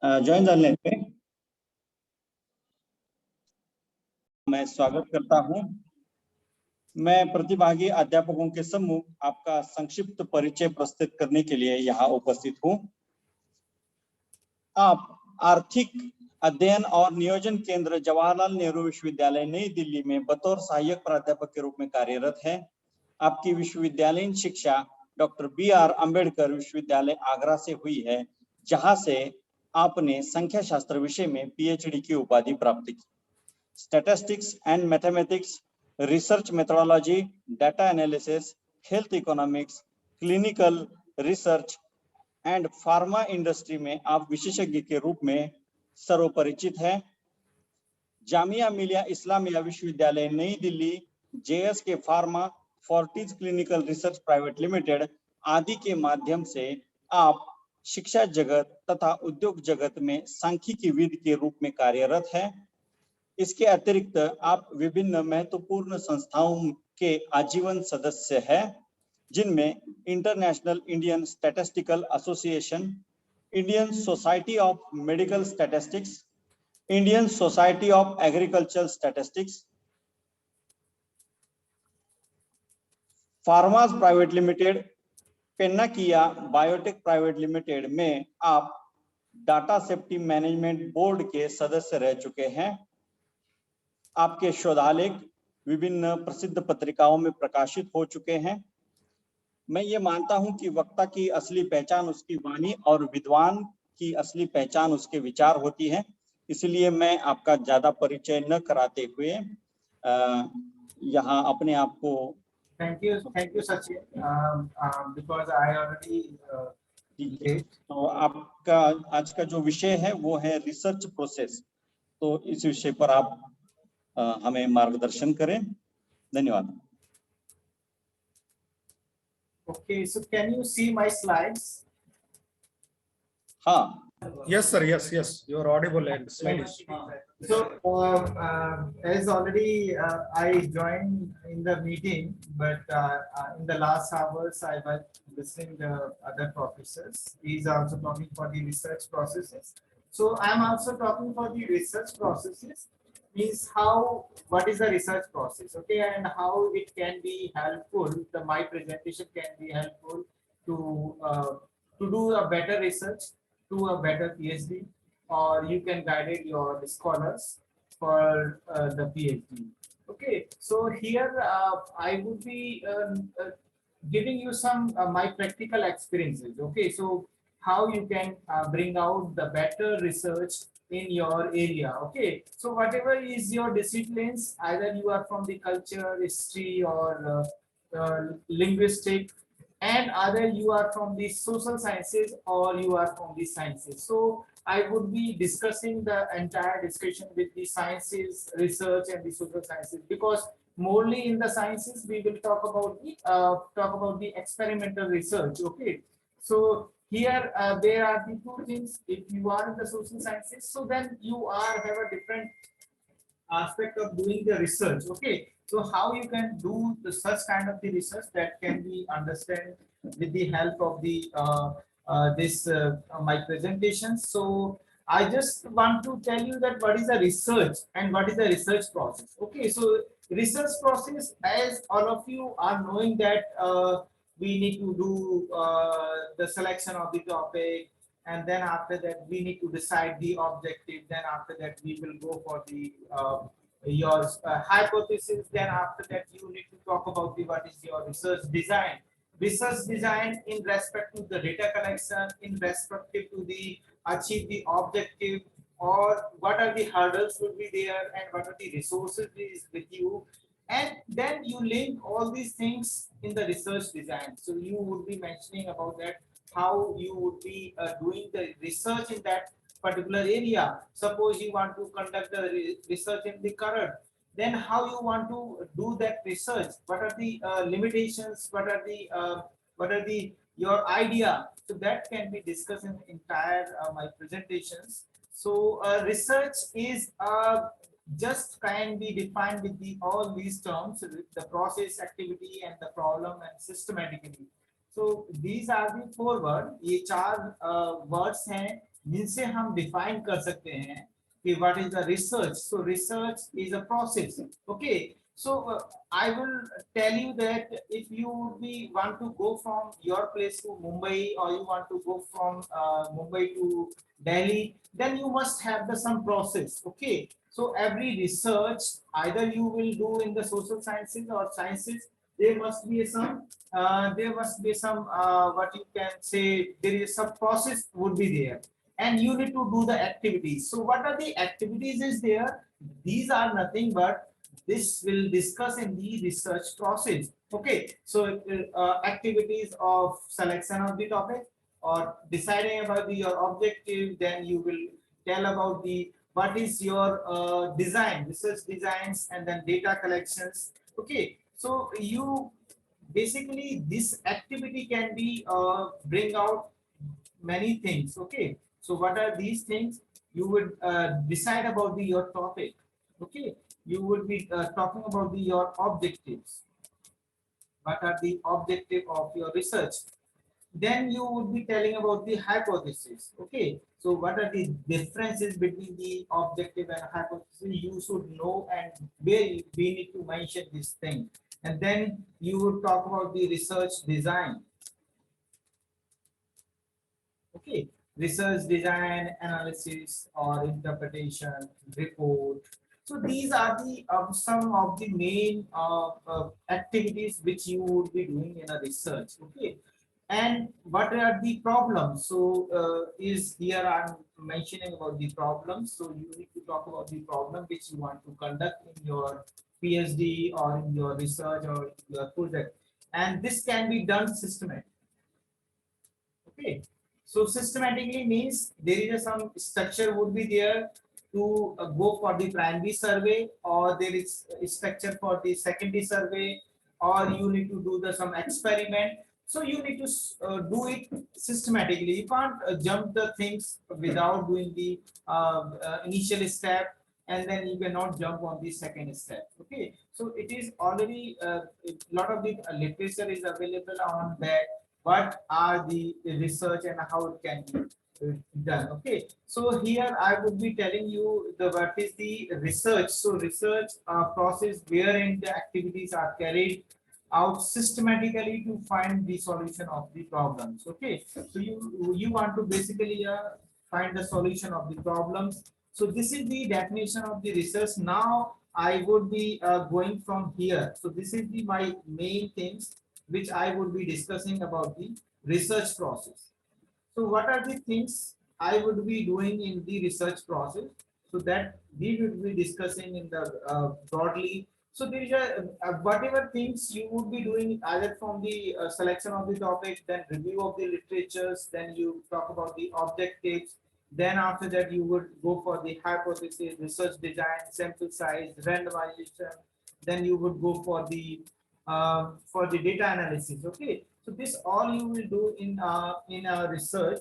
Join झाले पे मैं स्वागत करता हूं। मैं प्रतिभागी अध्यापकों के सम्मुख आपका संक्षिप्त परिचय प्रस्तुत करने के लिए यहाँ उपस्थित हूं। आप आर्थिक अध्ययन और नियोजन केंद्र जवाहरलाल नेहरू विश्वविद्यालय नई दिल्ली में बतौर सहायक प्राध्यापक के रूप में कार्यरत हैं। आपकी विश्वविद्यालयीन शिक्षा डॉक्टर बी.आर. अम्बेडकर विश्वविद्यालय आगरा से हुई है, जहां से आपने संख्या शास्त्र विषय में पीएचडी की उपाधि प्राप्त की। Statistics and mathematics, research methodology, data analysis, health economics, clinical research and pharma industry में आप विशेषज्ञ के रूप में सर्वपरिचित हैं। जामिया मिलिया इस्लामिया विश्वविद्यालय नई दिल्ली, जेएस के pharma, forties clinical research private limited आदि के माध्यम से आप शिक्षा जगत तथा उद्योग जगत में सांख्यिकीविद के रूप में कार्यरत हैं। इसके अतिरिक्त आप विभिन्न महत्वपूर्ण संस्थाओं के आजीवन सदस्य हैं, जिनमें International Indian Statistical Association, Indian Society of Medical Statistics, Indian Society of Agricultural Statistics, फार्मास प्राइवेट लिमिटेड, पेन्नाकिया बायोटेक प्राइवेट लिमिटेड में आप डाटा सेफ्टी मैनेजमेंट बोर्ड के सदस्य रह चुके हैं। आपके शोधालेख विभिन्न प्रसिद्ध पत्रिकाओं में प्रकाशित हो चुके हैं। मैं ये मानता हूं कि वक्ता की असली पहचान उसकी वाणी और विद्वान की असली पहचान उसके विचार होती है। इसलिए मैं आपका ज्यादा परिचय न कराते हुए यहाँ अपने आप को Thank you Sachin, because I already तो आपका आज का जो विषय है वो है रिसर्च प्रोसेस। तो इस विषय पर आप हमें मार्गदर्शन करें। धन्यवाद। Okay, so can you see my slides? हाँ। Yes sir, yes, you are audible and slide is. So as already I joined in the meeting, but in the last hours I was listening to other professors. He is also talking for the research processes. So I am also talking for the research processes. Means what is the research process, okay, and how it can be helpful. My presentation can be helpful to do a better research, to a better PhD, or you can guide your scholars for the PhD. Okay, so here I would be giving you some my practical experiences. Okay, so how you can bring out the better research in your area. Okay, so whatever is your disciplines, either you are from the culture, history, or linguistic, and either you are from the social sciences or you are from the sciences. So I would be discussing the entire discussion with the sciences, research, and the social sciences, because morely in the sciences we will talk about the experimental research. Okay, so here there are the two things. If you are in the social sciences, so then you have a different aspect of doing the research. Okay, so how you can do such kind of the research that can be understand with the help of the my presentation. So I just want to tell you that what is the research and what is the research process. Okay, so research process, as all of you are knowing, that we need to do the selection of the topic, and then after that we need to decide the objective. Then after that we will go for the your hypothesis. Then after that you need to talk about the what is your research design. Research design in respect to the data collection, in respect to the achieve the objective, or what are the hurdles will be there, and what are the resources is with you. And then you link all these things in the research design. So you would be mentioning about that, how you would be doing the research in that particular area. Suppose you want to conduct the research in the current, then how you want to do that research, what are the limitations, what are the your idea. So that can be discussed in entire my presentations. So research is just can be defined with all these terms, the process, activity, and the problem, and systematically. So these are the 4 words. ये 4 words हैं जिनसे हम define कर सकते हैं कि what is the research. So research is a process. Okay. So I will tell you that if you want to go from your place to Mumbai, or you want to go from Mumbai to Delhi, then you must have some process. Okay. So every research, either you will do in the social sciences or sciences, there must be some what you can say, there is some process would be there, and you need to do the activities. So what are the activities is there? These are nothing but this will discuss in the research process. Okay, so activities of selection of the topic, or deciding about your objective, then you will tell about the what is your design, research designs, and then data collections. Okay, so you basically this activity can be bring out many things. Okay, so what are these things? You would decide about your topic. Okay, you would be talking about your objectives. What are the objective of your research? Then you would be telling about the hypothesis. Okay, so what are the differences between the objective and hypothesis? You should know, and where we need to mention this thing. And then you would talk about the research design. Okay, research design, analysis or interpretation, report. So these are the some of the main activities which you would be doing in a research. Okay, and what are the problems? So is here I'm mentioning about the problems. So you need to talk about the problem which you want to conduct in your PhD or in your research or your project, and this can be done systematically. Okay, so systematically means there is some structure would be there to go for the primary survey, or there is a structure for the secondary survey, or you need to do some experiment. So you need to do it systematically. You can't jump the things without doing the initial step, and then you cannot jump on the second step. Okay, so it is already a lot of the literature is available on that, what are the research and how it can be done. Okay, so here I would be telling you the what is the research. So research process wherein the activities are carried out systematically to find the solution of the problems. Okay, so you want to basically find the solution of the problems. So this is the definition of the research. Now I would be going from here. So this is the my main things which I would be discussing about the research process. So what are the things I would be doing in the research process? So that we will be discussing in the broadly. So there is whatever things you would be doing either from the selection of the topic, then review of the literatures, then you talk about the objectives. Then after that you would go for the hypothesis, research design, sample size, randomization. Then you would go for the data analysis. Okay, so this all you will do in a research.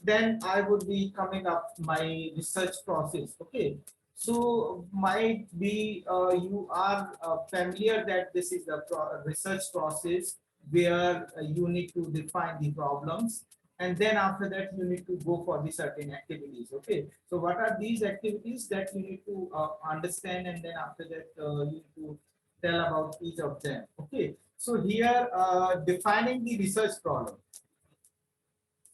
Then I would be coming up my research process. Okay, so might be you are familiar that this is the research process where you need to define the problems, and then after that you need to go for the certain activities. Okay, so what are these activities that you need to understand, and then after that you need to tell about each of them. Okay, so here defining the research problem.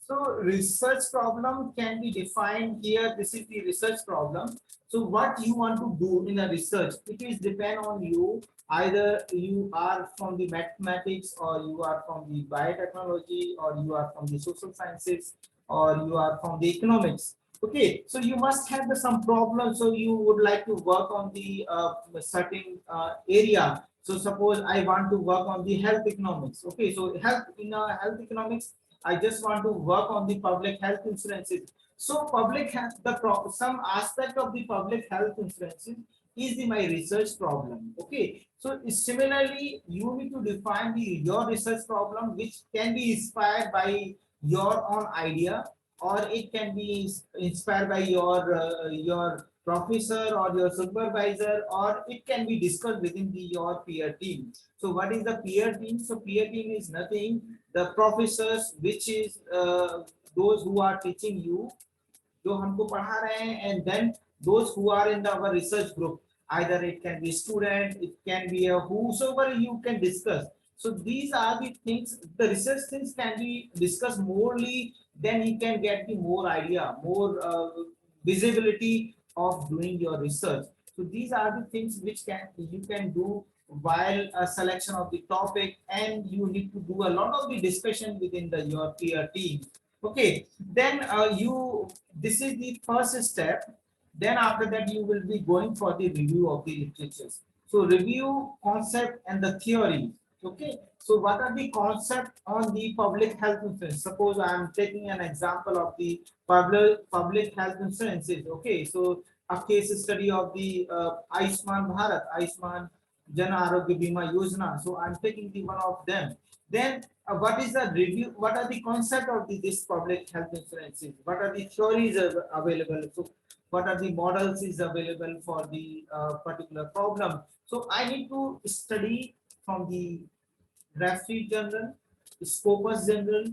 So research problem can be defined here. This is the research problem. So what you want to do in a research, it is depend on you. Either you are from the mathematics, or you are from the biotechnology, or you are from the social sciences, or you are from the economics. Okay, so you must have some problem. So you would like to work on the certain area. So suppose I want to work on the health economics. Okay, so health economics, I just want to work on the public health insurances. So public health, some aspect of the public health insurances is my research problem. Okay, so similarly, you need to define your research problem, which can be inspired by your own idea, or it can be inspired by your professor or your supervisor, or it can be discussed within your peer team. So what is the peer team? So peer team is nothing, the professors, which is those who are teaching you, जो हमको पढ़ा रहे हैं, and then those who are in our research group, either it can be student, it can be a whosoever you can discuss. So these are the things, the research things can be discussed morely, then you can get the more idea, more visibility of doing your research. So these are the things which you can do while a selection of the topic, and you need to do a lot of the discussion within your peer team. Okay, then this is the first step. Then after that you will be going for the review of the literatures. So review concept and the theory. Okay, so what are the concept on the public health insurance? Suppose I am taking an example of the public health insurances. Okay, so a case study of the Ayushman Bharat, Ayushman Jan Arogya Bima Yojana. So I'm taking the one of them. Then what is the review? What are the concept of this public health insurances? What are the theories available? So what are the models is available for the particular problem? So I need to study from the Referee Journal, Scopus Journal,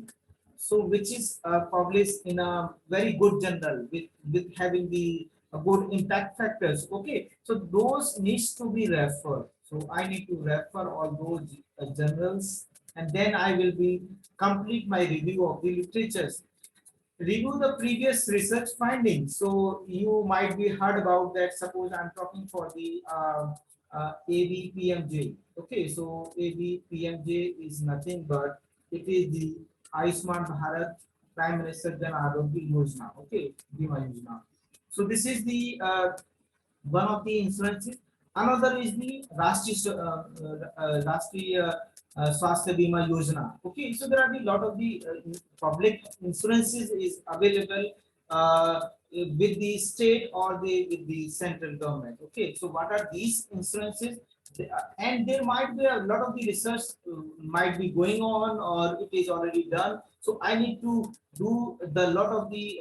so which is published in a very good journal with having the good impact factors. Okay, so those needs to be referred. So I need to refer all those journals, and then I will be complete my review of the literatures. Review the previous research findings. So you might be heard about that. Suppose I'm talking for the ABPMJ. Okay, so ABPMJ is nothing but it is the Ayushman Bharat Prime Minister Jan Arogya Yojana. Okay, Bima Yojana. So this is the one of the insurances. Another is the Rashtriya Swasthya Bima Yojana. Okay, so there are a lot of the public insurances is available with the state or with the central government. Okay, so what are these insurances? And there might be a lot of the research might be going on or it is already done. So I need to do the lot of the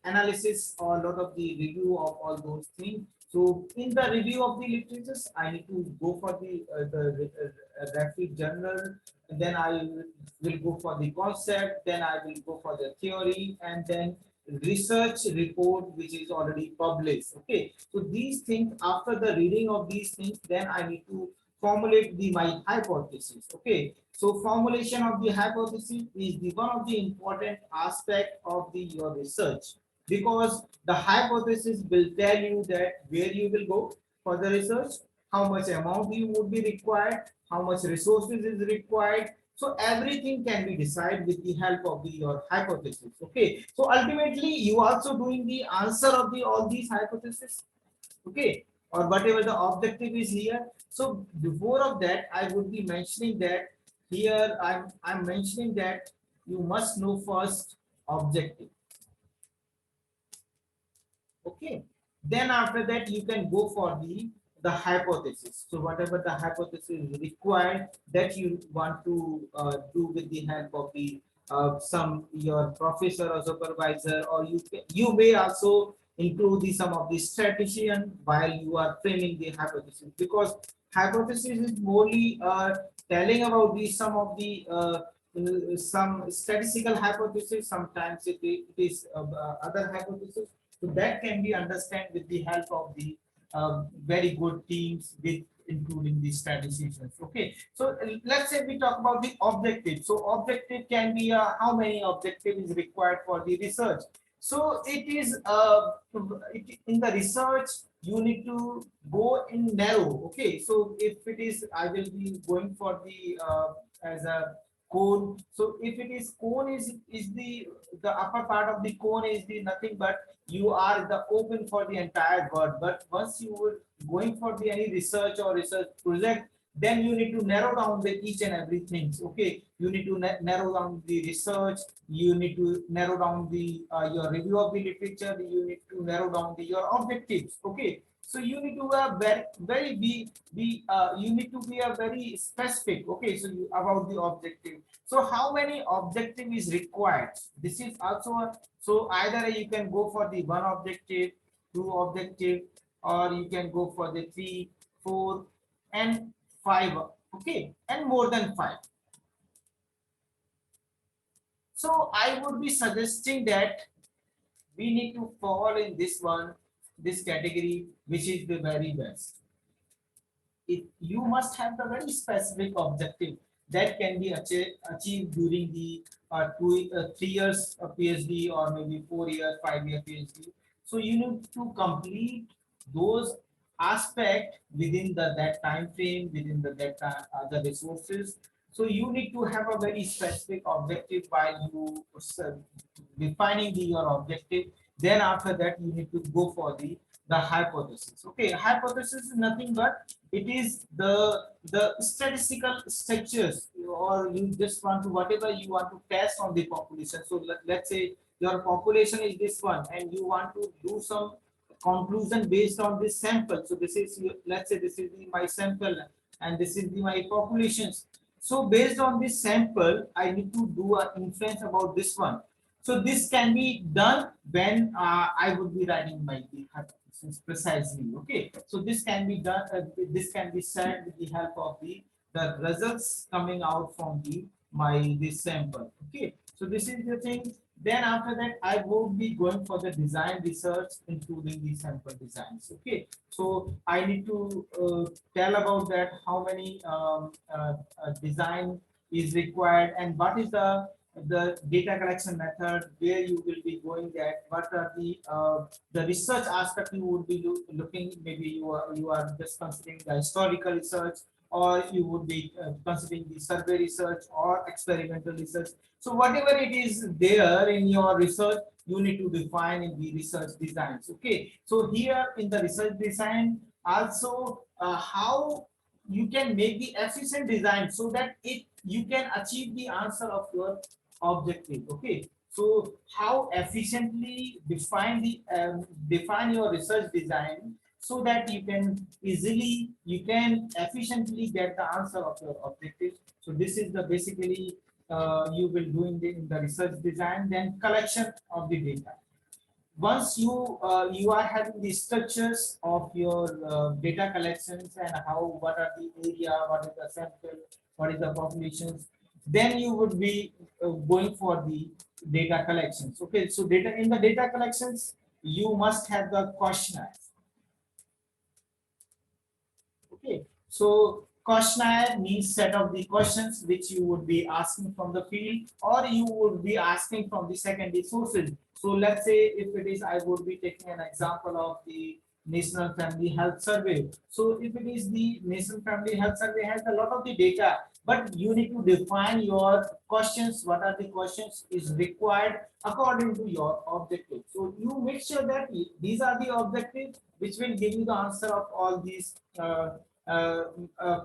analysis or lot of the review of all those things. So in the review of the literatures, I need to go for the referee journal, and then I will go for the concept, then I will go for the theory, and then research report which is already published. Okay, so these things, after the reading of these things, then I need to formulate my hypothesis. Okay, so formulation of the hypothesis is the one of the important aspect of your research, because the hypothesis will tell you that where you will go for the research, how much amount you would be required, how much resources is required. So everything can be decided with the help of your hypothesis. Okay, so ultimately you also doing the answer of all these hypotheses. Okay, or whatever the objective is here. So before of that, I would be mentioning that here I'm mentioning that you must know first objective. Okay, then after that you can go for the hypothesis. So whatever the hypothesis is required that you want to do with the help of the some your professor or supervisor, or you may also include some of the statistician while you are framing the hypothesis, because hypothesis is morely telling about some of the some statistical hypothesis. Sometimes it is other hypothesis. So that can be understood with the help of the very good teams with including the statisticians. Okay, so let's say we talk about the objective. So objective can be how many objective is required for the research. So it is in the research you need to go in narrow. Okay, so if it is, I will be going for the as a cone. So if it is cone is the upper part of the cone is the nothing but you are the open for the entire world. But once you were going for the any research or research project, then you need to narrow down the each and everything. Okay, you need to narrow down the research, you need to narrow down the your review of the literature, you need to narrow down your objectives. Okay, so you need to you need to be a very specific. Okay, so about the objective. So how many objective is required? This is also so either you can go for the one objective, two objective, or you can go for the 3, 4, and 5. Okay, and more than 5. So I would be suggesting that we need to fall in this one, this category, which is the very best. You must have the very specific objective that can be achieved during the 3 years of PhD, or maybe 4 years, 5 year PhD. So you need to complete those aspect within that time frame, within that the resources. So you need to have a very specific objective while you defining your objective. Then after that, you need to go for the hypothesis. Okay, hypothesis is nothing but it is the statistical structures, or you just want to whatever you want to test on the population. So let's say your population is this one, and you want to do some conclusion based on this sample. So this is let's say this is my sample, and this is my populations. So based on this sample, I need to do an inference about this one. So this can be done when I would be writing my hypothesis precisely. Okay, so this can be done. This can be said with the help of the results coming out from this sample. Okay, so this is the thing. Then after that, I will be going for the design research, including the sample designs. Okay, so I need to tell about that how many design is required, and what is the data collection method, where you will be going at, what are the research aspect you would be looking. Maybe you are just considering the historical research, or you would be considering the survey research or experimental research. So whatever it is there in your research, you need to define in the research designs. Okay, so here in the research design also, how you can make the efficient design so that you can achieve the answer of your objective. Okay, so how efficiently define your research design so that you can efficiently get the answer of your objective. So this is the basically you will do in the research design. Then collection of the data. Once you are having the structures of your data collections, and what are the area, what is the sample, what is the populations, then you would be going for the data collections. Okay, so in the data collections, you must have the questionnaire. Okay, so questionnaire means set of the questions which you would be asking from the field, or you would be asking from the secondary sources. So let's say if it is, I would be taking an example of the National Family Health Survey. So if it is the National Family Health Survey has a lot of the data, but you need to define your questions. What are the questions is required according to your objective. So you make sure that these are the objectives which will give you the answer of all these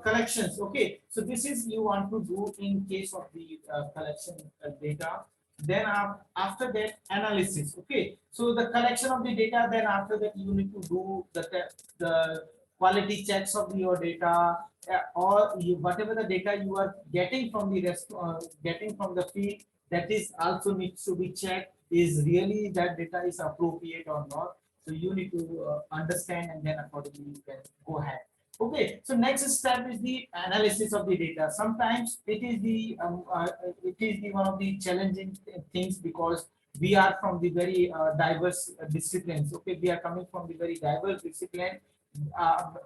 collections. Okay, so this is you want to do in case of the collection data. Then after that, analysis. Okay, so the collection of the data, then after that you need to do the quality checks of your data, or whatever the data you are getting from the field, that is also needs to be checked, is really that data is appropriate or not. So you need to understand, and then accordingly you can go ahead. Okay, so next step is the analysis of the data. Sometimes it is the one of the challenging things, because we are from the very diverse disciplines. Okay, we are coming from the very diverse discipline.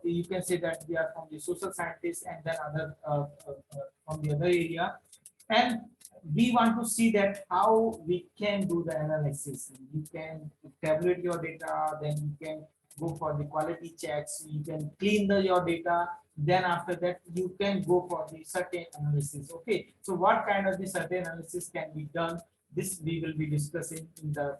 You can say that we are from the social scientists, and then other from the other area, and we want to see that how we can do the analysis. You can tabulate your data, then you can go for the quality checks, you can clean your data, then after that you can go for the certain analysis. Okay, so what kind of the certain analysis can be done, this we will be discussing in the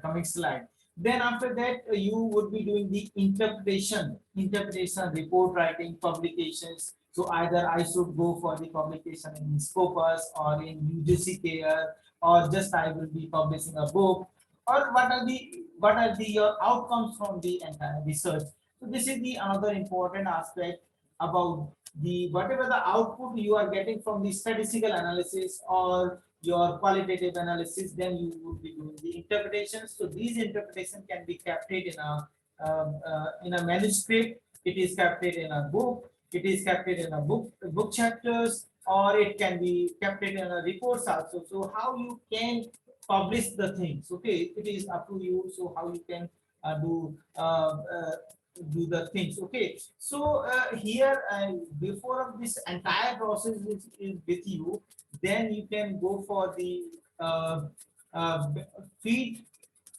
coming slide. Then after that, you would be doing the interpretation, report writing, publications. So either I should go for the publication in Scopus or in UGC Care, or just I will be publishing a book, or what are your outcomes from the entire research. So this is the another important aspect about the whatever the output you are getting from the statistical analysis or your qualitative analysis, then you would be doing the interpretations. So these interpretations can be captured in a manuscript, it is captured in a book, it is captured in a book chapters, or it can be captured in a reports also. So how you can publish the things. Okay, it is up to you. So how you can do the things. Okay, so here before of this entire process is with you, then you can go for the uh, uh, feed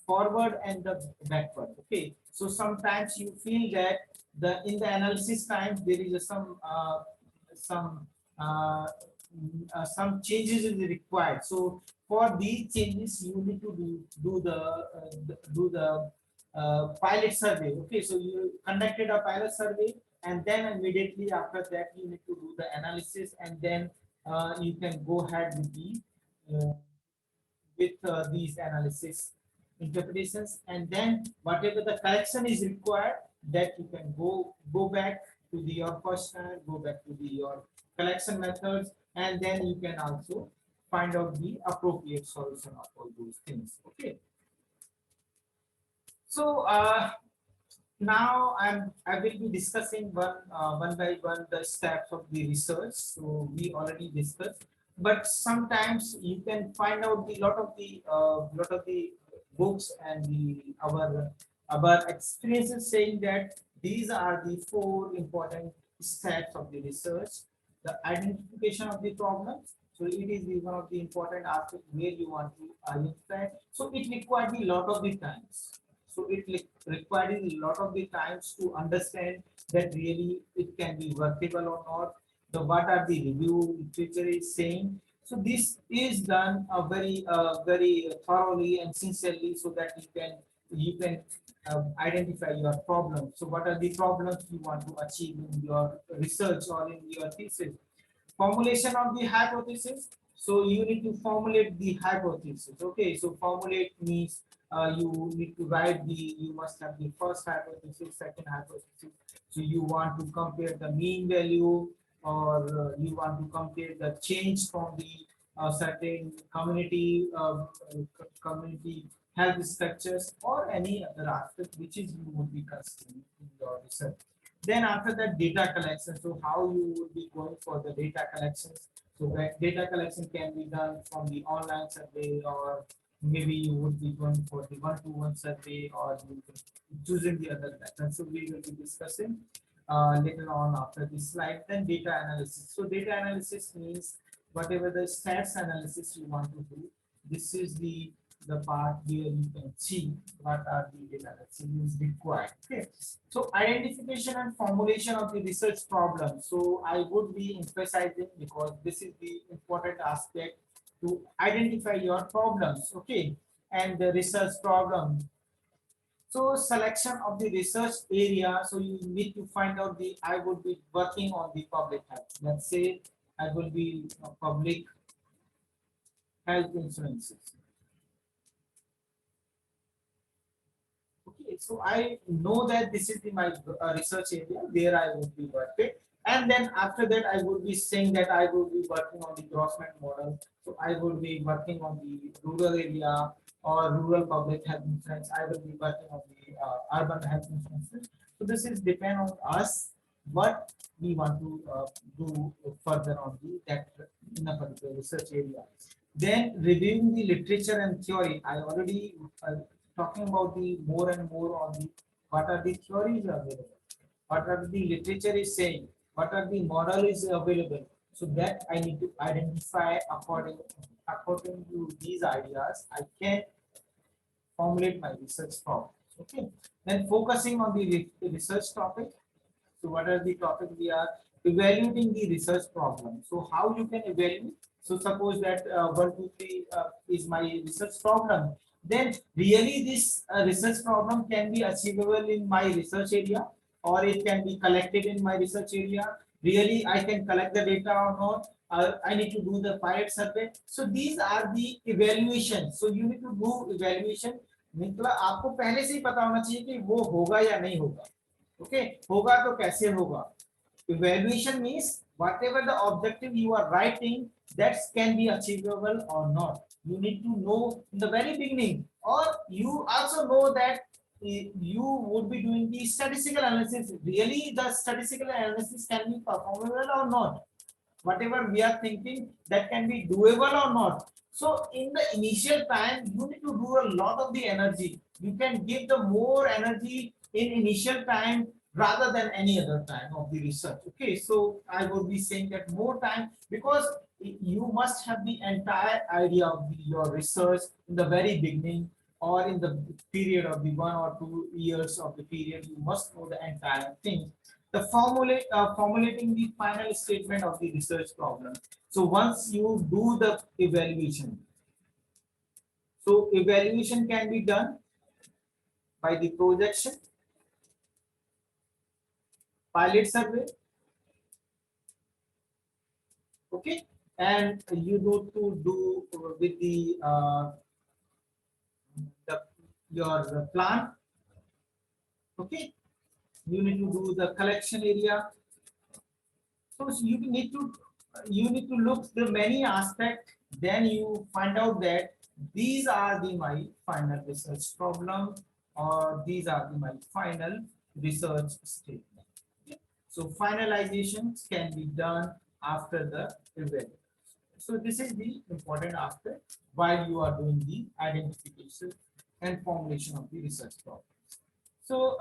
forward and the backward. Okay, so sometimes you feel that the in the analysis time there is some uh, some changes is required. So for these changes you need to do the pilot survey. Okay, so you conducted a pilot survey, and then immediately after that you need to do the analysis, and then you can go ahead with the these analysis interpretations, and then whatever the correction is required, that you can go back to the your questionnaire, go back to the your collection methods, and then you can also find out the appropriate solution of all those things. Okay, so now I will be discussing one by one the steps of the research. So we already discussed, but sometimes you can find out the lot of the books and the our experiences saying that these are the four important steps of the research. The identification of the problems. So it is the one of the important aspects where you want to identify. So it requires a lot of the times. So it requires a lot of the times to understand that really it can be workable or not. The what are the review literature is saying. So this is done very thoroughly and sincerely, so that you can identify your problem. So what are the problems you want to achieve in your research or in your thesis? Formulation of the hypothesis. So you need to formulate the hypothesis. Okay, so formulate means you need to write you must have the first hypothesis, second hypothesis. So you want to compare the mean value, or you want to compare the change from the certain community health structures, or any other aspect which is you would be considering in your research. Then after that, data collection. So how you would be going for the data collections. So that data collection can be done from the online survey, or maybe you would be going for the one-to-one survey, or you choosing the other method. So we will be discussing later on after this slide. Then data analysis. So data analysis means whatever the stats analysis you want to do. This is the part where you can see what are the data analysis is required. Okay. So identification and formulation of the research problem. So I would be emphasizing, because this is the important aspect, to identify your problems. Okay, and the research problem. So selection of the research area. So you need to find out I would be working on the public health. Let's say I will be public health insurances. Okay, so I know that this is my research area where I would be working, and then after that I would be saying that I will be working on the Grossman model. So I will be working on the rural area or rural public health insurance. I will be working on the urban health insurance. So this is depend on us what we want to do further on that in a particular research area. Then reviewing the literature and theory. I already talking about the more and more on the what are the theories available, what are the literature is saying, what are the model is available. So that I need to identify according to these ideas. I can formulate my research problems. Okay. Then focusing on the research topic. So what are the topics we are evaluating the research problem? So how you can evaluate? So suppose that 1, 2, 3 is my research problem. Then really this research problem can be achievable in my research area, or it can be collected in my research area. Really I can collect the data or not. I need to do the pilot survey. So these are the evaluation. So you need to do evaluation. मतलब आपको पहले से ही पता होना चाहिए कि वो होगा या नहीं होगा. Okay, होगा तो कैसे होगा? Evaluation means whatever the objective you are writing, that can be achievable or not. You need to know in the very beginning, or you also know that you would be doing the statistical analysis. Really, the statistical analysis can be performable or not. Whatever we are thinking, that can be doable or not. So in the initial time, you need to do a lot of the energy. You can give the more energy in initial time rather than any other time of the research. Okay, so I would be saying that more time, because you must have the entire idea of your research in the very beginning, or in the period of the 1 or 2 years of the period. You must know the entire thing. The formulating the final statement of the research problem. So once you do the evaluation, so evaluation can be done by the projection, pilot survey, okay, and you need to do with the your plan, okay. You need to do the collection area. So you need to look the many aspects. Then you find out that these are the my final research problem, or these are the my final research statement. Okay. So finalizations can be done after the event. So this is the important aspect while you are doing the identification and formulation of the research problem. So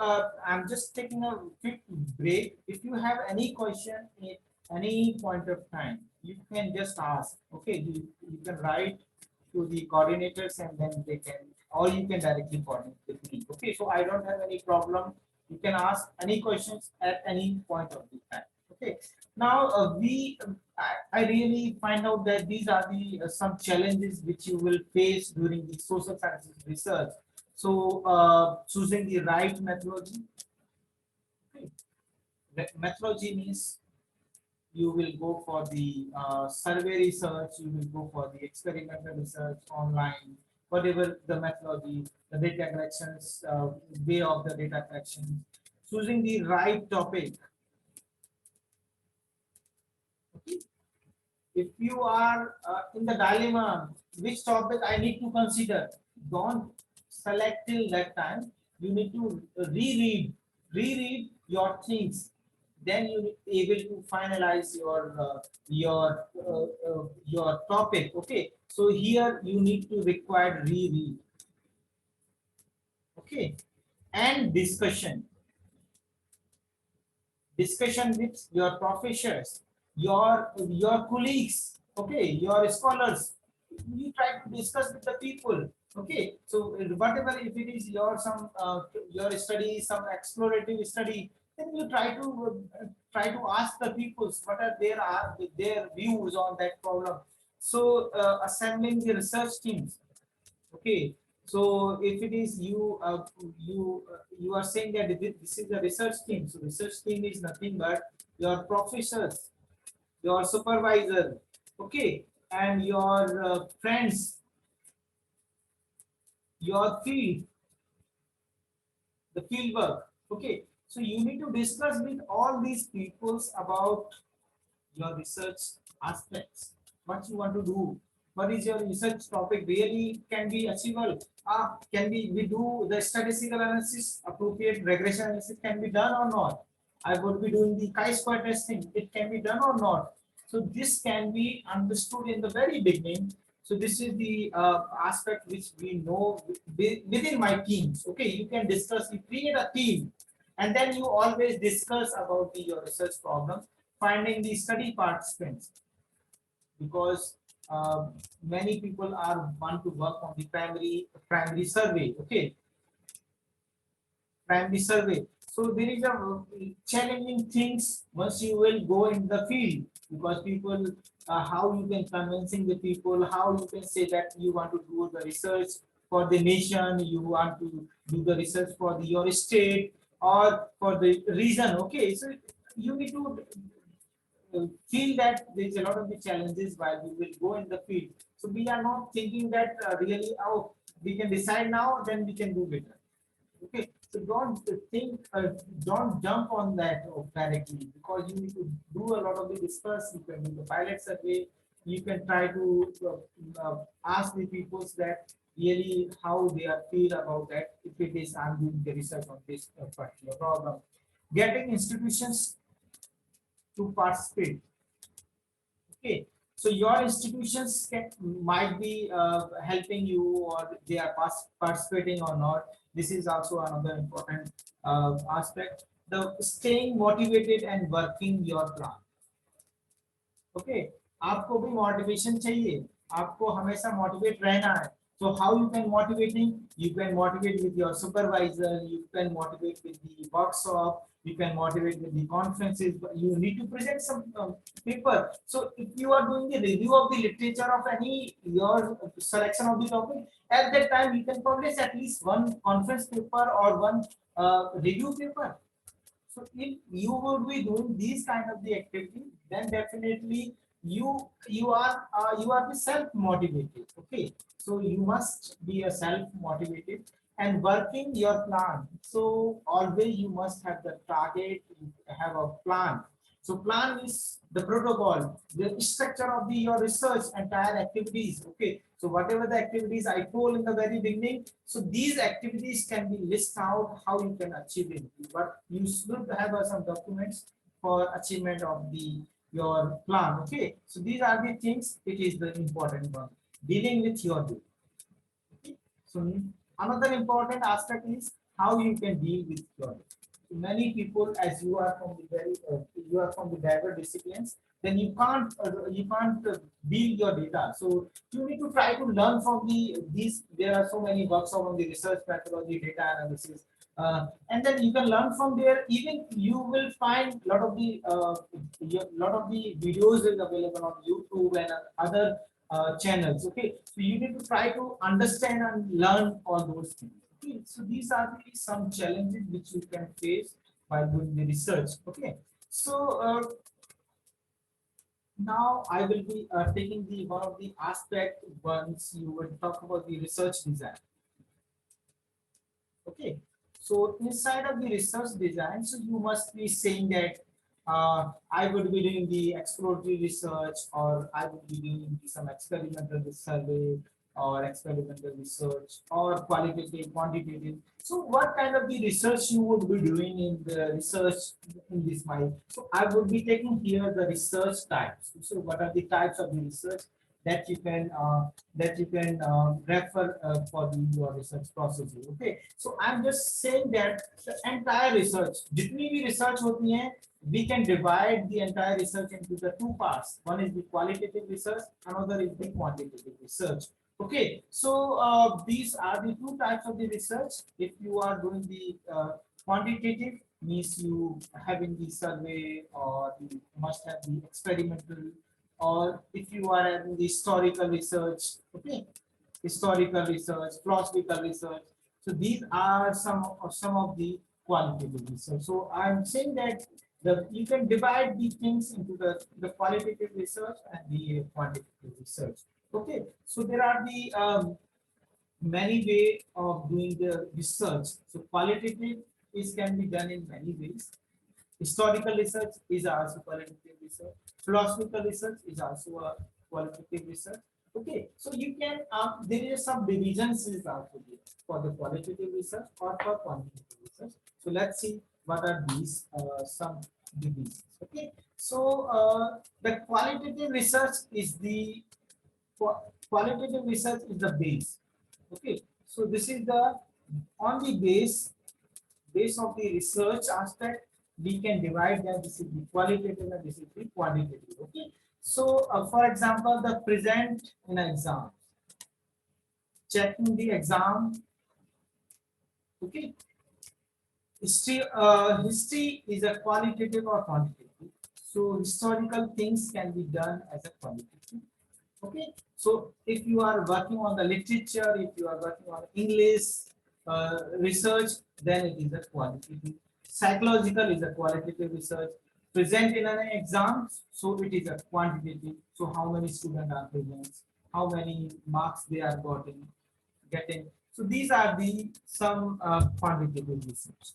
I'm just taking a quick break. If you have any question at any point of time, you can just ask. Okay, you can write to the coordinators, and then they can, or you can directly coordinate with me. Okay, so I don't have any problem. You can ask any questions at any point of the time. Okay, now I really find out that these are the some challenges which you will face during the social sciences research. So choosing the right methodology. Okay. Methodology means you will go for the survey research, you will go for the experimental research online, whatever the methodology, the data collections, way of the data collection, choosing the right topic. Okay. If you are in the dilemma, which topic I need to consider, don't select till that time. You need to reread your things. Then you will be able to finalize your topic. Okay. So here you need to require reread. Okay. And discussion with your professors, your colleagues, okay, your scholars. You try to discuss with the people. Okay, so whatever, if it is your study, some explorative study, then you try to ask the people what are their views on that problem. So assembling the research teams. Okay, so if it is you are saying that this is the research team. So research team is nothing but your professors, your supervisor, okay, and your friends, your the field work. Okay, so you need to discuss with all these peoples about your research aspects, what you want to do, what is your research topic really can be achievable. Can we do the statistical analysis, appropriate regression analysis can be done or not? I would be doing the chi-square testing, it can be done or not? So this can be understood in the very beginning. So this is the aspect which we know within my teams. Okay, you can discuss, you create a team, and then you always discuss about your research problem, finding the study participants, because many people are want to work on the primary survey. Okay, primary survey. So there is a challenging things once you will go in the field, because people, how you can convincing the people, how you can say that you want to do the research for the nation, you want to do the research for your state or for the region. Okay, so you need to feel that there is a lot of the challenges while we will go in the field. So we are not thinking that really, oh, we can decide now, then we can do better. Okay, so don't think, don't jump on that directly, because you need to do a lot of the discuss. You can do the pilot survey. You can try to ask the people that really how they are feel about that. If it is I'm doing the research on this particular problem, getting institutions to participate. Okay, So your institutions might be helping you, or they are participating or not. This is also another important aspect. The staying motivated and working your plan. Okay, आपको भी motivation चाहिए, आपको हमेशा motivate रहना है. So how you can motivating? You can motivate with your supervisor, you can motivate with the workshop, you can motivate with the conferences. You need to present some paper. So if you are doing the review of the literature of any your selection of the topic, at that time you can publish at least one conference paper or one review paper. So if you would be doing these kind of the activity, then definitely you are the self motivated. Okay, so you must be a self motivated and working your plan. So always you must have the target, you have a plan. So plan is the protocol, the structure of the your research entire activities. Okay, so whatever the activities I told in the very beginning, so these activities can be list out how you can achieve it. But you should have some documents for achievement of the your plan. Okay, so these are the things. It is the important one. Dealing with your data. Okay? So another important aspect is how you can deal with your data. Many people, as you are from the very you are from the diverse disciplines, then you can't build your data. So you need to try to learn from these. There are so many workshops on the research methodology, data analysis, and then you can learn from there. Even you will find lot of the videos is available on YouTube and other channels. Okay, so you need to try to understand and learn all those things. Okay, so these are some challenges which you can face while doing the research. Okay, so now I will be taking the one of the aspect once you will talk about the research design. Okay, so inside of the research design, so you must be saying that I would be doing the exploratory research, or I would be doing some experimental survey, or experimental research, or qualitative, quantitative. So what kind of the research you would be doing in the research in this mind? So I would be taking here the research types. So what are the types of the research that you can refer for your research process? Okay, so I'm just saying that the entire research, जितनी भी research होती है, we can divide the entire research into the two parts. One is the qualitative research, another is the quantitative research. Okay, so these are the two types of the research. If you are doing the quantitative, means you having the survey, or you must have the experimental, or if you are having the historical research. Okay, historical research, philosophical research. So these are some of the qualitative research. So I'm saying that you can divide these things into the qualitative research and the quantitative research. Okay, so there are the many ways of doing the research. So qualitative can be done in many ways. Historical research is also qualitative research. Philosophical research is also a qualitative research. Okay, so you can there is some divisions is also there for the qualitative research or for quantitative research. So let's see what are these some divisions. Okay, so the qualitative research is the qualitative research is the base. Okay, so this is the on the base of the research aspect, we can divide them. This is the qualitative and this is the quantitative. Okay, so for example, the present in an exam, checking the exam. Okay, history is a qualitative or quantitative. So historical things can be done as a qualitative. Okay, so if you are working on the literature, if you are working on English research, then it is a qualitative. Psychological is a qualitative research. Present in an exam, so it is a quantitative. So how many students are present, how many marks they are getting. So these are the some quantitative research.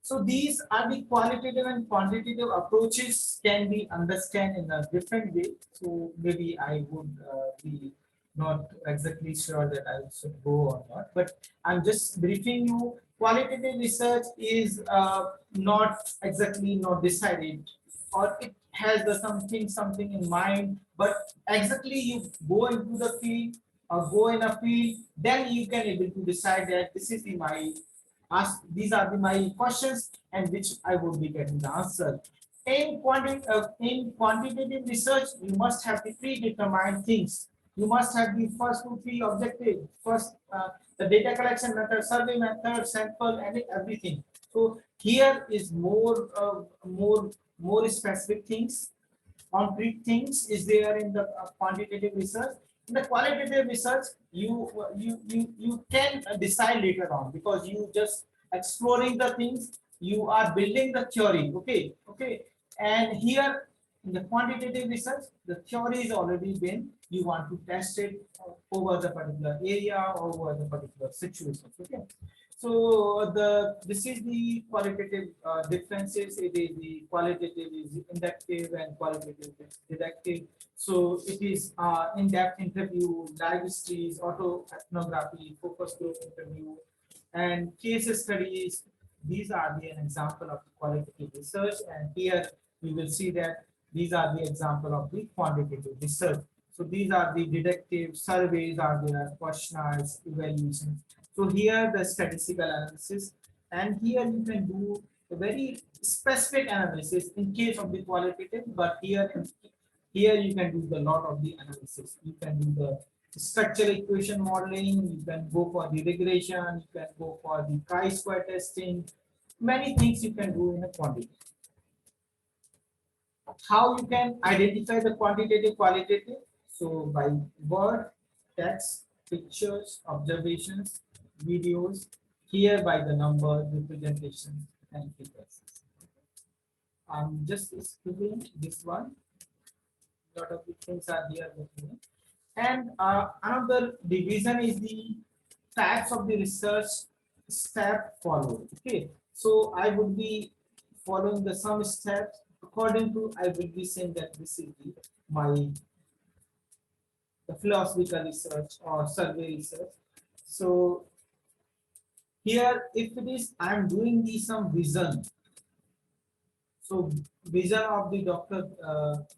So these are the qualitative and quantitative approaches can be understood in a different way. So maybe I would be not exactly sure that I should go or not, but I'm just briefing you. Qualitative research is not exactly not decided, or has the something in mind, but exactly you go into the field or go in a field, then you can able to decide that this is the my ask, these are the my questions and which I would be getting the answer. In quantitative research, you must have the predetermined things. You must have the first two three objectives. First, the data collection method, survey method, sample, and everything. So here is more specific things, concrete things is there in the quantitative research. In the qualitative research, you can decide later on because you just exploring the things, you are building the theory. Okay, and here in the quantitative research, the theory is already been. You want to test it over the particular area, over the particular situation. Okay. So this is the qualitative differences. It is the qualitative is inductive and qualitative is deductive. So it is in-depth interview, live histories, auto ethnography, focus group interview, and case studies. These are the an example of the qualitative research, and here we will see that these are the example of the quantitative research. So these are the deductive surveys, are there questionnaires, evaluations. So here the statistical analysis, and here you can do a very specific analysis in case of the qualitative, but here you can do the lot of the analysis. You can do the structural equation modeling, you can go for the regression, you can go for the chi-square testing, many things you can do in a quantitative. How you can identify the quantitative qualitative? So by word, text, pictures, observations, videos, here by the number, representation, and figures. I'm just skipping this one. Lot of the things are here with me. And another division is the types of the research step followed. Okay, so I would be following the some steps according to, I will be saying that this is the philosophical research or survey research. So here, if it is, I am doing the some vision. So vision of the Dr.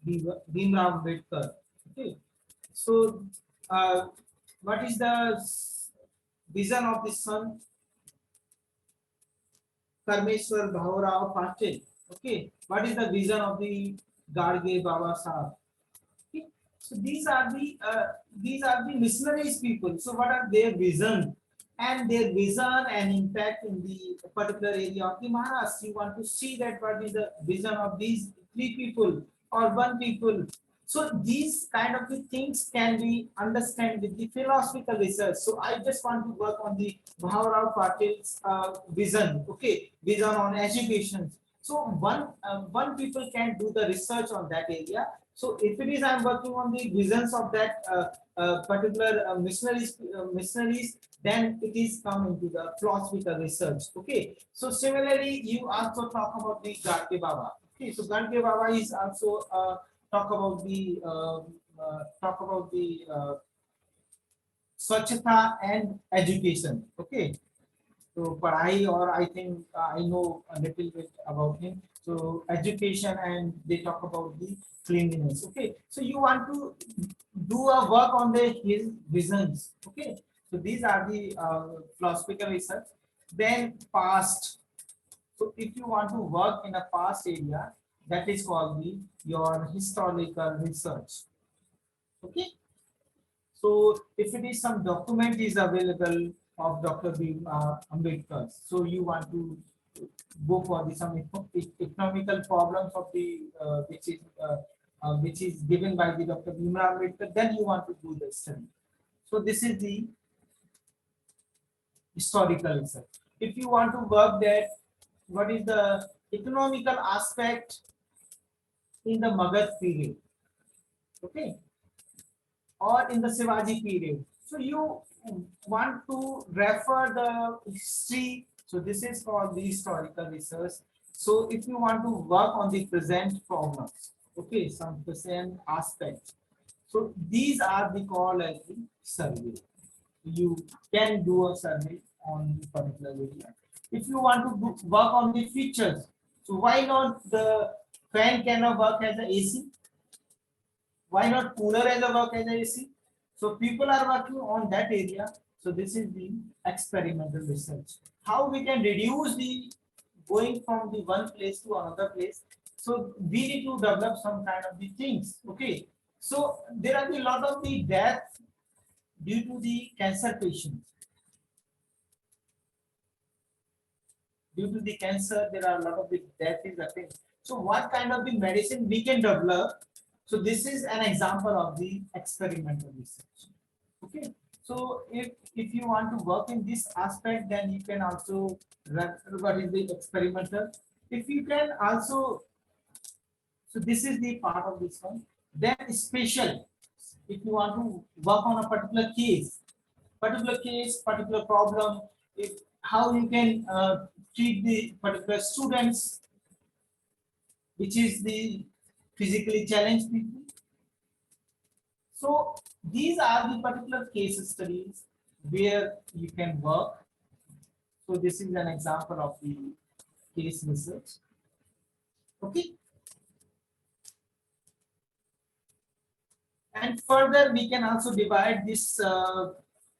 Bhimrao Ambedkar. Okay. So what is the vision of the son Karmeshwar Bhaurao Patil? Okay. What is the vision of the Garge Baba Sahab? Okay. So these are the missionaries people. So what are their vision? And their vision and impact in the particular area of the Maharashtra. You want to see that what is the vision of these three people or one people. So these kind of the things can be understand with the philosophical research. So I just want to work on the Bhaurao Patil's vision. Okay, vision on education. So one people can do the research on that area. So if it is I'm working on the visions of that particular missionaries, then it is come into the philosophical research. Okay, so similarly you also talk about the Garge Baba. Okay, so Garge Baba is also talk about the Swachhata and education. Okay, so padhai, or I think I know a little bit about him. So education, and they talk about the cleanliness. Okay, so you want to do a work on his visions. Okay, so these are the philosophical research. Then past. So if you want to work in a past area, that is called your historical research. Okay. So if it is some document is available of Dr. Ambedkar, so you want to go for some economical problems of the which is given by the Dr. Bhimrao Ambedkar, then you want to do the study. So this is the historical research. If you want to work that, what is the economical aspect in the Magadh period, okay, or in the Shivaji period. So you want to refer the history. So this is called the historical research. So if you want to work on the present problems, okay, some present aspects. So these are the called as the survey. You can do a survey on particular area. If you want to work on the features, so why not the Fan cannot work as a AC. Why not cooler as a work as a AC? So people are working on that area. So this is the experimental research. How we can reduce the going from the one place to another place. So we need to develop some kind of the things. Okay. So there are a lot of the death due to the cancer patients. Due to the cancer, there are a lot of the death is occurring. So what kind of the medicine we can develop? So this is an example of the experimental research. Okay. So if you want to work in this aspect, then you can also run what is the experimental. If you can also, so this is the part of this one. Then special. If you want to work on a particular case, particular problem, if how you can treat the particular students, which is the physically challenged people. So these are the particular case studies where you can work. So this is an example of the case research. Okay. And further, we can also divide this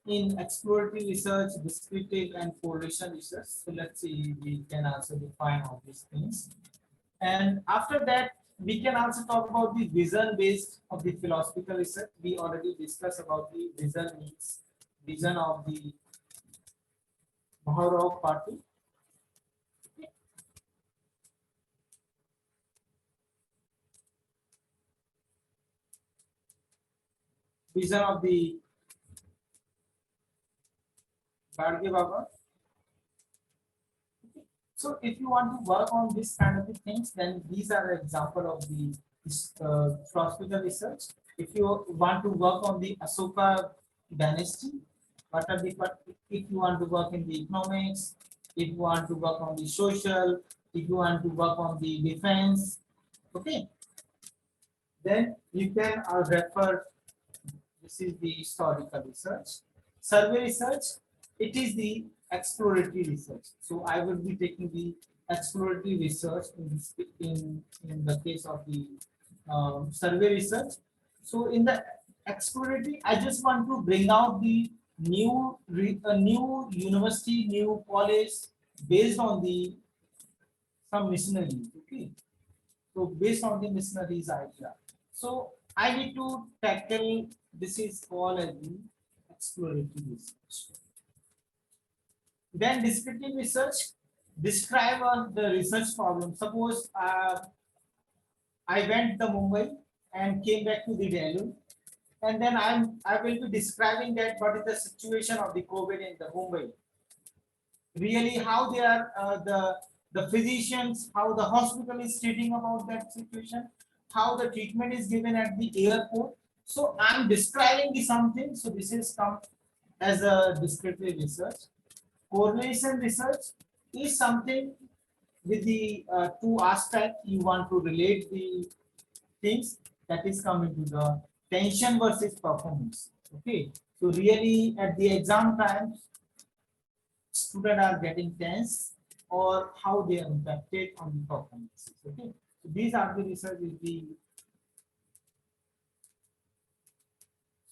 in exploratory research, descriptive, and correlation research. So let's see, we can also define all these things. And after that, we can also talk about the vision based of the philosophical research. We already discussed about the vision means vision of the Maharov party. Vision of the Gadge Baba. So if you want to work on this kind of things, then these are an example of the philosophical research. If you want to work on the Ashoka dynasty, what are the, if you want to work in the economics, if you want to work on the social, if you want to work on the defense, okay, then you can refer. This is the historical research. Survey research, it is the exploratory research. So I will be taking the exploratory research in the case of the survey research. So in the exploratory, I just want to bring out the new university, new college based on the some missionaries. Okay, so based on the missionaries idea. So I need to tackle, this is called as the exploratory research. Then descriptive research, describe the research problem. Suppose I went to Mumbai and came back to the Delhi, and then I will be describing that what is the situation of the COVID in the Mumbai. Really, how they are the physicians, how the hospital is treating about that situation, how the treatment is given at the airport. So I'm describing the something. So this is come as a descriptive research. Correlation research is something with the two aspects. You want to relate the things that is coming to the tension versus performance. Okay, so really at the exam time, students are getting tense or how they are impacted on the performance. Okay, so these are the research is the.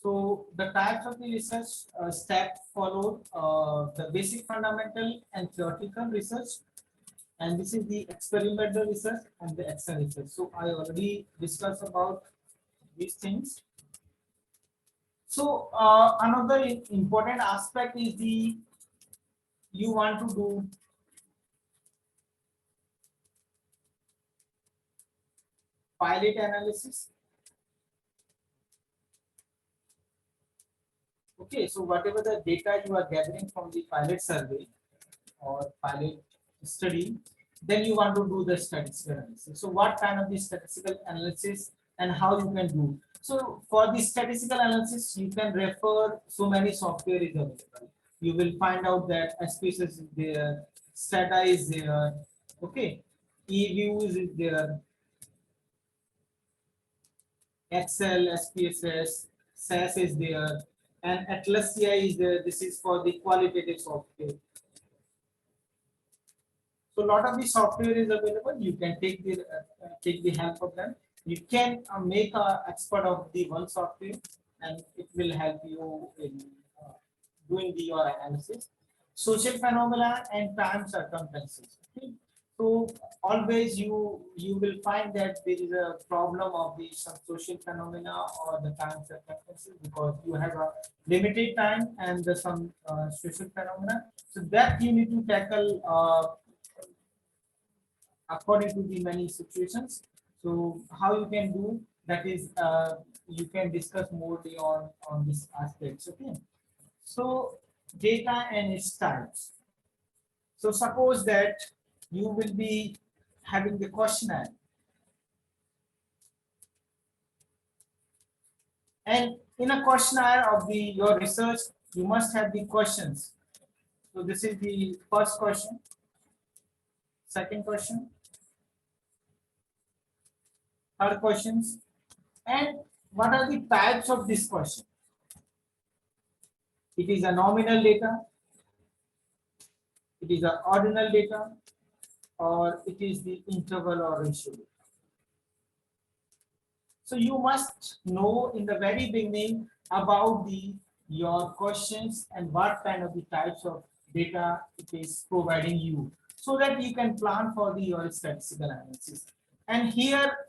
So the types of the research step followed the basic fundamental and theoretical research, and this is the experimental research and the Excel research. So I already discussed about these things. So another important aspect is the you want to do pilot analysis. Okay, so whatever the data you are gathering from the pilot survey or pilot study, then you want to do the statistical analysis. So what kind of the statistical analysis and how you can do? So for the statistical analysis, you can refer so many software is available. You will find out that SPSS is there, Stata is there, okay, eViews is there, Excel, SPSS, SAS is there, and Atlas CI is there. This is for the qualitative software. So a lot of the software is available. You can take the help of them. You can make a expert of the one software, and it will help you in doing your analysis. Social phenomena and time circumstances. Okay? So always you will find that there is a problem of the some social phenomena or the time circumstances, because you have a limited time and some social phenomena. So that you need to tackle according to the many situations. So how you can do that is you can discuss more on this aspects. Okay. So data and its types. So suppose that you will be having the questionnaire, and in a questionnaire of your research, you must have the questions. So this is the first question, second question, third questions, and what are the types of this question? It is a nominal data, it is a ordinal data, or it is the interval or ratio data. So you must know in the very beginning about your questions and what kind of the types of data it is providing you, so that you can plan for your statistical analysis. And here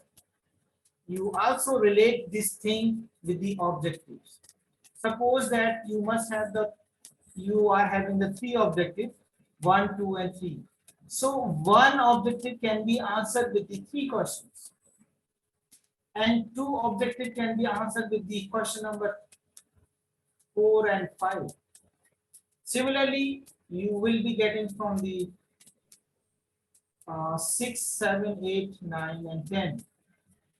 you also relate this thing with the objectives. Suppose that you are having the three objectives, 1, 2, and 3. So one objective can be answered with the three questions, and two objectives can be answered with the question number 4 and 5. Similarly, you will be getting from the 6, 7, 8, 9, and 10.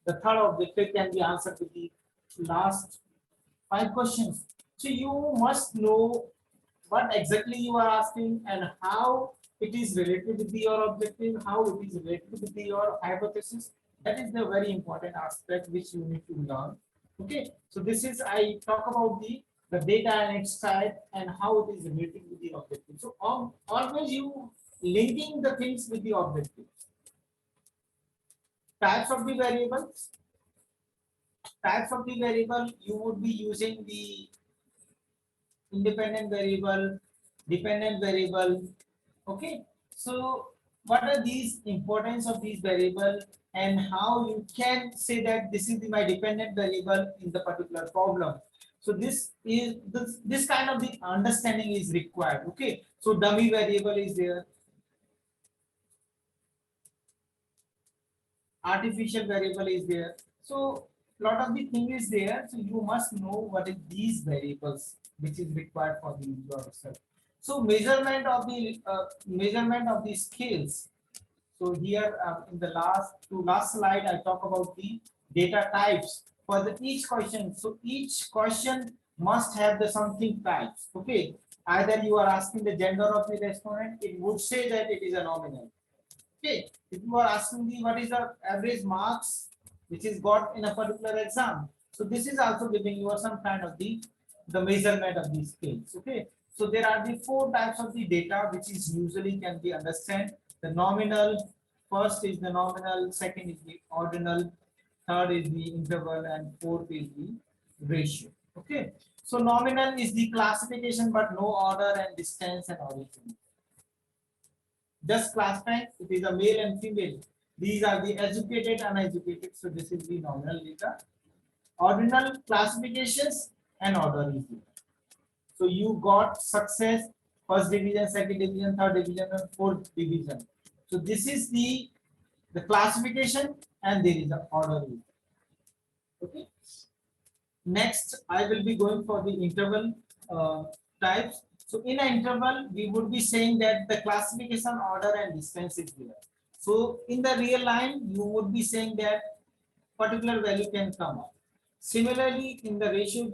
The third objective can be answered with the last 5 questions. So you must know what exactly you are asking and how it is related with your objective, how it is related with your hypothesis. That is the very important aspect which you need to learn. Okay, so this is I talk about the data and its type and how it is related with the objective. So always you linking the things with the objective. Types of the variables. Types of the variable, you would be using the independent variable, dependent variable. Okay, so what are these importance of these variable and how you can say that this is my dependent variable in the particular problem. So this kind of the understanding is required. Okay, so dummy variable is there, artificial variable is there. So lot of the thing is there. So you must know what is these variables which is required for the research. So measurement of the scales. So here in the last slide I talk about the data types for each question. So each question must have the something types. Okay, either you are asking the gender of the respondent, it would say that it is a nominal. Okay, if you are asking what is the average marks which is got in a particular exam, so this is also giving you some kind of the measurement of these scales. Okay, so there are the 4 types of the data which is usually can be understand. The nominal, first is the nominal, second is the ordinal, third is the interval, and fourth is the ratio. Okay, so nominal is the classification but no order and distance and origin. Just classifying, it is a male and female. These are the educated, uneducated. So this is the nominal data. Ordinal classifications and order is there. So you got success, first division, second division, third division, and fourth division. So this is the classification, and there is the order. Okay. Next, I will be going for the interval types. So in an interval, we would be saying that the classification, order, and distance is there. So in the real line, you would be saying that particular value can come up. Similarly, in the ratio,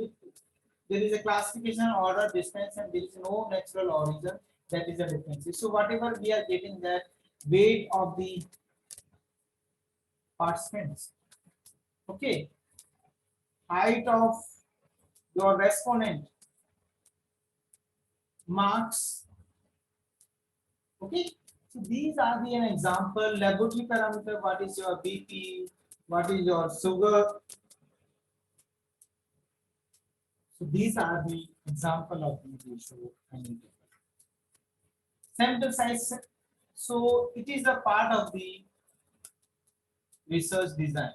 there is a classification, order, distance, and there is no natural origin. That is the difference. So whatever we are getting, that weight of the participants. Okay. Height of your respondent, marks. Okay, So these are the an example laboratory parameter. What is your BP? What is your sugar? So these are the example of the ratio and interval. Sample size. So it is a part of the research design.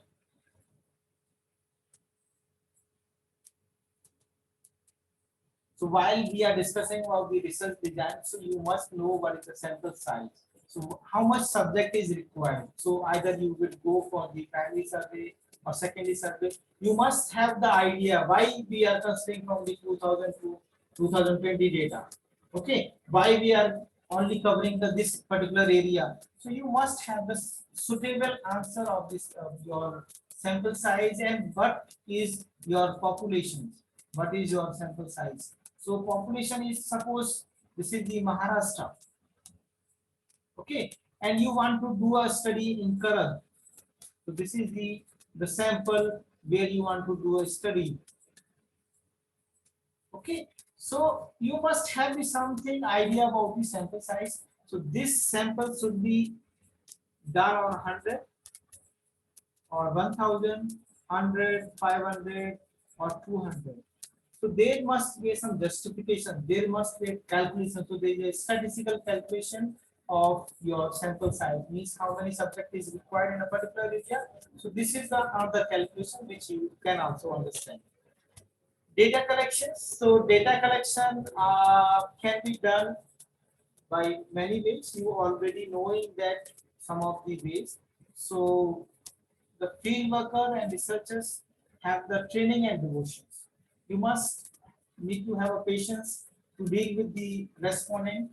So while we are discussing about the research design, so you must know what is the sample size. So how much subject is required. So either you will go for the primary survey or secondary survey. You must have the idea why we are considering from the 2000 to 2020 data. Okay, why we are only covering this particular area. So you must have the suitable answer of this your sample size and what is your population. What is your sample size? So population is, suppose this is the Maharashtra, okay, and you want to do a study in Karan. So this is the sample where you want to do a study. Okay, so you must have the something idea about the sample size. So this sample should be done on 100 or 1000, 100, 500 or 200. So there must be some justification. There must be a calculation. So there is a statistical calculation of your sample size. Means how many subject is required in a particular area. So this is the another calculation which you can also understand. Data collection. So data collection can be done by many ways. You already knowing that some of the ways. So the field worker and researchers have the training and devotions. You must need to have a patience to deal with the respondent.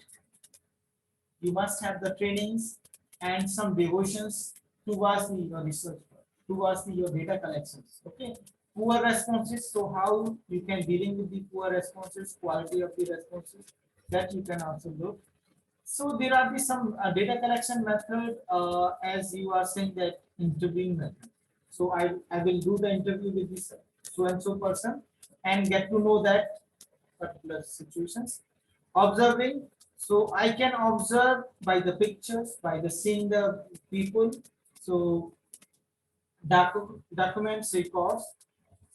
You must have the trainings and some devotions towards the your research, towards your data collections. Okay, poor responses. So how you can dealing with the poor responses, quality of the responses, that you can also look. So there are some data collection method as you are saying that interviewing method. So I will do the interview with this so and so person and get to know that particular situations. Observing, so I can observe by the pictures, by the seeing the people. So documents, records,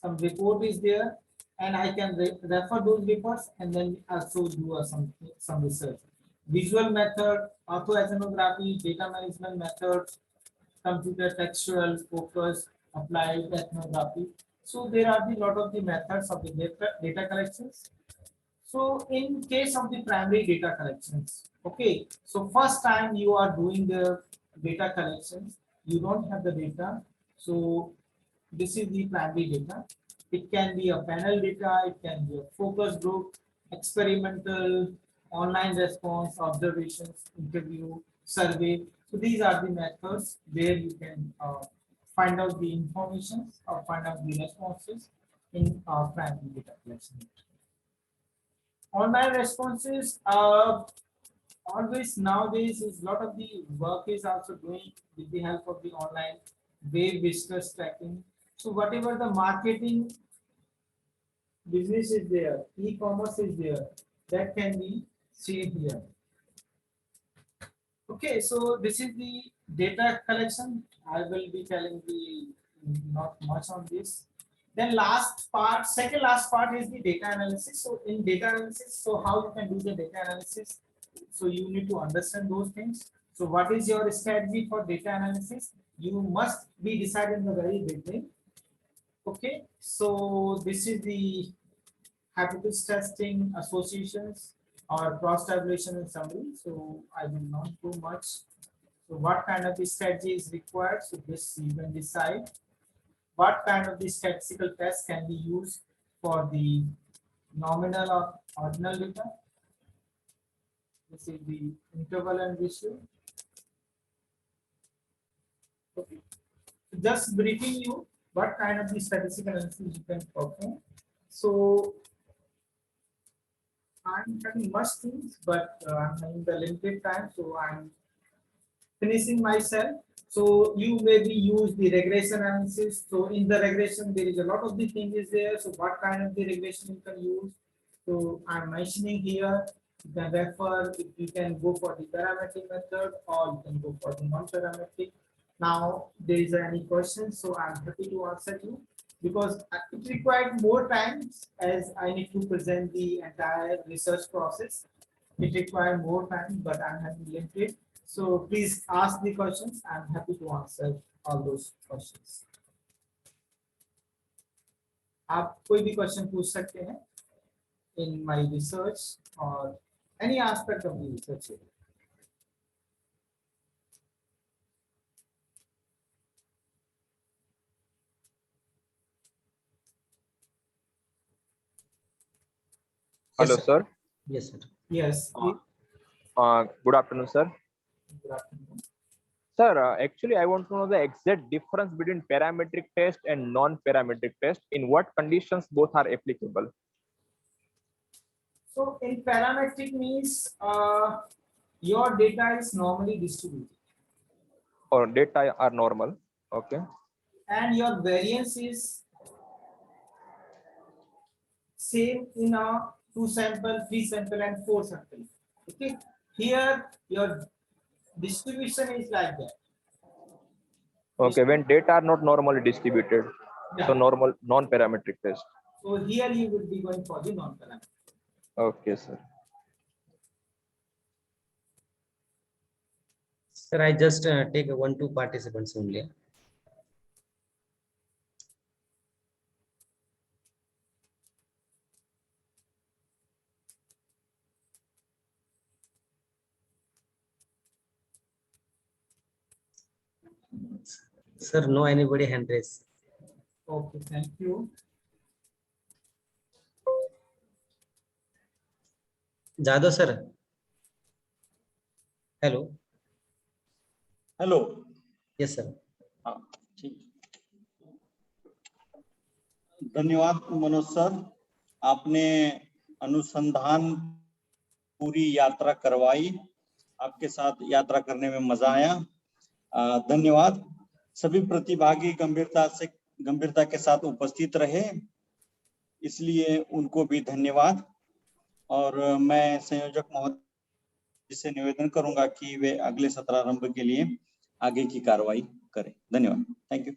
some report is there, and I can refer those reports and then also do some research. Visual method, autoethnography, data management methods, computer textual, focus, applied ethnography. So there are the lot of the methods of the data collections. So in case of the primary data collections, okay, so first time you are doing the data collections, you don't have the data. So this is the primary data. It can be a panel data, it can be a focus group, experimental, online response, observations, interview, survey. So these are the methods where you can find out the information or find out the responses in primary data collection. Online responses always nowadays is lot of the work is also doing with the help of the online web visitors tracking. So whatever the marketing business is there, e-commerce is there, that can be seen here. Okay, so this is the data collection. I will be telling the not much on this. Then last part, second last part is the data analysis. So in data analysis, so how you can do the data analysis? So you need to understand those things. So what is your strategy for data analysis? You must be decided in the very beginning. Okay, so this is the hypothesis testing, associations, or cross tabulation and summary. So I will not go much. So what kind of the strategy is required? So this you can decide. What kind of the statistical test can be used for the nominal or ordinal data? This is the interval and ratio. Okay. So just briefing you what kind of the statistical analysis you can perform. So I'm having much things, but I'm having the limited time, so I'm finishing myself. So you maybe use the regression analysis. So in the regression, there is a lot of the things is there. So what kind of the regression you can use? So I'm mentioning here. You can refer, you can go for the parametric method or you can go for the non-parametric. Now, there is any questions, so I'm happy to answer you because it required more time as I need to present the entire research process. It required more time, but I'm having limited. So please ask the questions. I'm happy to answer all those questions. आप कोई भी question पूछ सकते हैं in my research or any aspect of the research area. Hello, Yes, sir. Yes, sir. Yes. Good afternoon, sir. Good afternoon. Sir, actually, I want to know the exact difference between parametric test and non-parametric test. In what conditions both are applicable? So in parametric means your data is normally distributed Or data are normal. Okay. and your variance is same in a 2 sample, 3 sample and 4 sample. Okay. Here your distribution is like that. Okay. When data are not normally distributed, Yeah. so normal non-parametric test. So here you will be going for the non-parametric. Okay, sir. Sir, I just take 1-2 participants only. Sir, no anybody hand raise. Okay, thank you. Jadhav sir. Hello. Hello Yes, sir. हाँ, ठीक। धन्यवाद Manoj sir, आपने अनुसंधान पूरी यात्रा करवाई, आपके साथ यात्रा करने में मजा आया। धन्यवाद। सभी प्रतिभागी गंभीरता के साथ उपस्थित रहे, इसलिए उनको भी धन्यवाद। और मैं संयोजक महोदय से निवेदन करूंगा कि वे अगले सत्रारंभ के लिए आगे की कार्रवाई करें। धन्यवाद। Thank you.